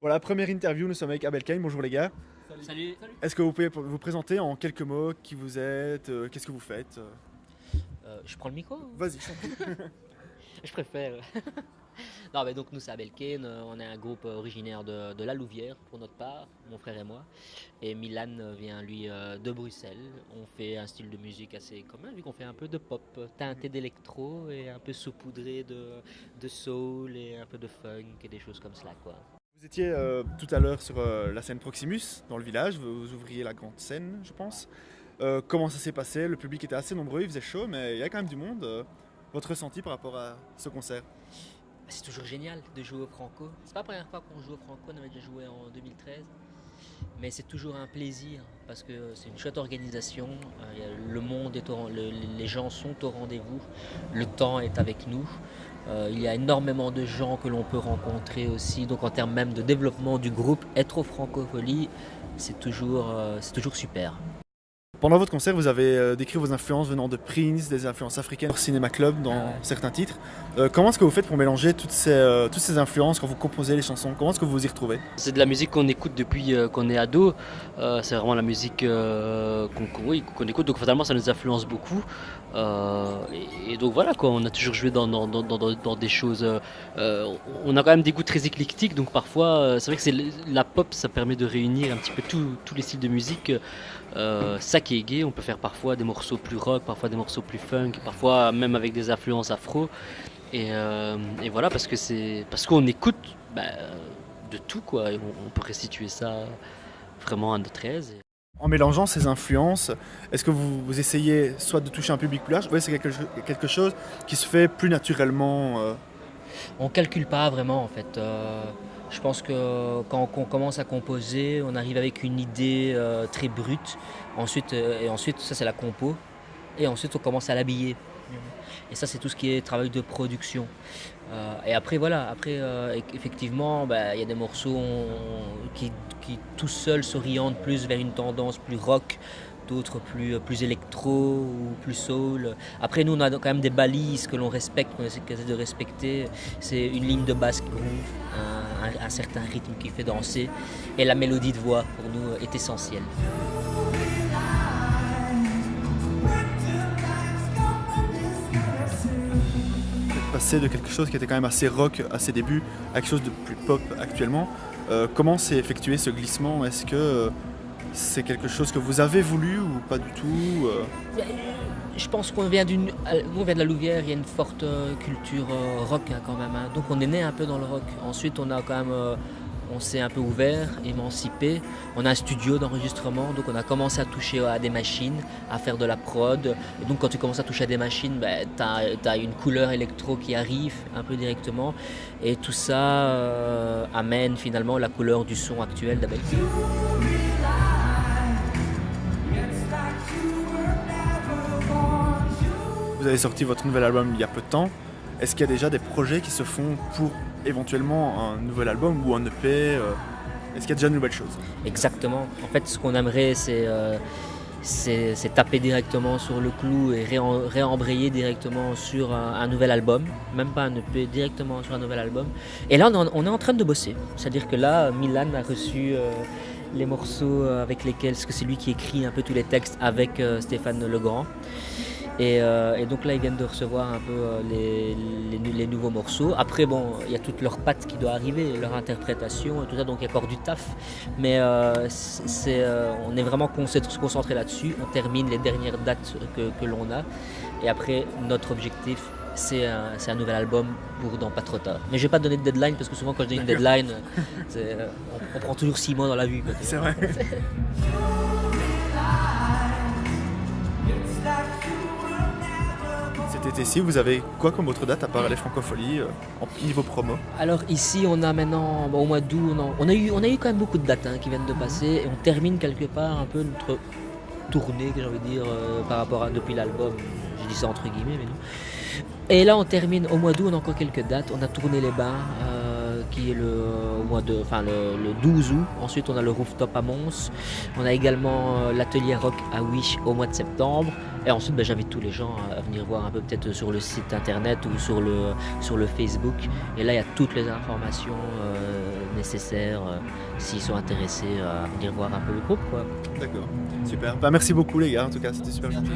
Voilà, première interview, nous sommes avec Abel Kane. Bonjour les gars. Salut. Est-ce que vous pouvez vous présenter en quelques mots qui vous êtes, qu'est-ce que vous faites Je prends le micro? Vas-y, je t'en prie. Je préfère. Non, mais donc nous c'est Abel Kane, on est un groupe originaire de La Louvière pour notre part, mon frère et moi. Et Milan vient lui de Bruxelles. On fait un style de musique assez commun vu qu'on fait un peu de pop, teinté d'électro et un peu saupoudré de soul et un peu de funk et des choses comme cela quoi. Vous étiez tout à l'heure sur la scène Proximus dans le village, vous ouvriez la grande scène, je pense. Comment ça s'est passé? Le public était assez nombreux, il faisait chaud, mais il y a quand même du monde. Votre ressenti par rapport à ce concert? C'est toujours génial de jouer au Franco. C'est pas la première fois qu'on joue au Franco, on avait déjà joué en 2013. Mais c'est toujours un plaisir parce que c'est une chouette organisation. Le monde est les gens sont au rendez-vous. Le temps est avec nous. Il y a énormément de gens que l'on peut rencontrer aussi. Donc en termes même de développement du groupe, être au Francophonie, c'est toujours super. Pendant votre concert, vous avez décrit vos influences venant de Prince, des influences africaines, Cinéma Club dans certains titres. Comment est-ce que vous faites pour mélanger toutes ces influences quand vous composez les chansons? Comment est-ce que vous vous y retrouvez? C'est de la musique qu'on écoute depuis qu'on est ado. C'est vraiment la musique qu'on écoute. Donc fatalement, ça nous influence beaucoup. Et donc voilà, quoi. On a toujours joué dans des choses. On a quand même des goûts très éclectiques. Donc parfois, c'est vrai que la pop, ça permet de réunir un petit peu tous les styles de musique. Ça qui est gay, on peut faire parfois des morceaux plus rock, parfois des morceaux plus funk, parfois même avec des influences afro. Et voilà, parce qu'on écoute de tout, quoi. Et on peut restituer ça vraiment à notre aise. En mélangeant ces influences, est-ce que vous essayez soit de toucher un public plus large, ou c'est quelque chose qui se fait plus naturellement On calcule pas vraiment en fait. Je pense que quand on commence à composer, on arrive avec une idée très brute. Ensuite, ça c'est la compo. Et ensuite, on commence à l'habiller. Et ça, c'est tout ce qui est travail de production. Et après, voilà. Après, effectivement, il y a des morceaux qui tout seuls s'orientent plus vers une tendance plus rock, d'autres plus électro ou plus soul. Après, nous, on a quand même des balises que l'on respecte, qu'on essaie de respecter. C'est une ligne de basse qui groove, un certain rythme qui fait danser. Et la mélodie de voix, pour nous, est essentielle. Passer de quelque chose qui était quand même assez rock à ses débuts à quelque chose de plus pop actuellement. Comment s'est effectué ce glissement? Est-ce que c'est quelque chose que vous avez voulu ou pas du tout Je pense qu'on vient nous on vient de la Louvière, il y a une forte culture rock quand même. Donc on est né un peu dans le rock. Ensuite on a quand même on s'est un peu ouvert, émancipé. On a un studio d'enregistrement, donc on a commencé à toucher à des machines, à faire de la prod. Et donc quand tu commences à toucher à des machines, t'as une couleur électro qui arrive un peu directement. Et tout ça amène finalement la couleur du son actuel d'Abel. Vous avez sorti votre nouvel album il y a peu de temps. Est-ce qu'il y a déjà des projets qui se font pour éventuellement un nouvel album ou un EP Est-ce qu'il y a déjà de nouvelles choses? Exactement. En fait, ce qu'on aimerait, c'est taper directement sur le clou et réembrayer directement sur un nouvel album. Même pas un EP, directement sur un nouvel album. Et là, on est en train de bosser. C'est-à-dire que là, Milan a reçu les morceaux avec lesquels, parce que c'est lui qui écrit un peu tous les textes avec Stéphane Legrand. Et donc là, ils viennent de recevoir un peu les nouveaux morceaux. Après, bon, il y a toutes leurs pattes qui doivent arriver, leur interprétation et tout ça, donc il y a encore du taf. Mais on est vraiment concentré là-dessus. On termine les dernières dates que l'on a. Et après, notre objectif, c'est un nouvel album pour dans pas trop tard. Mais je vais pas donner de deadline parce que souvent, quand je donne une deadline, on prend toujours 6 mois dans la vue. Quoi, c'est vrai. Cet été-ci, vous avez quoi comme autre date à part les Francopholies en niveau promo? Alors ici, on a maintenant, au mois d'août, on a eu quand même beaucoup de dates qui viennent de passer et on termine quelque part un peu notre tournée, j'ai envie de dire, par rapport à depuis l'album. Je dis ça entre guillemets, mais non. Et là, on termine au mois d'août, on a encore quelques dates. On a tourné les bains, qui est le 12 août. Ensuite, on a le rooftop à Mons. On a également l'atelier rock à Wish au mois de septembre. Et ensuite, j'invite tous les gens à venir voir un peu peut-être sur le site internet ou sur le Facebook. Et là, il y a toutes les informations nécessaire s'ils sont intéressés à venir voir un peu le groupe, quoi. D'accord, super. Bah, merci beaucoup les gars, en tout cas, c'était super gentil.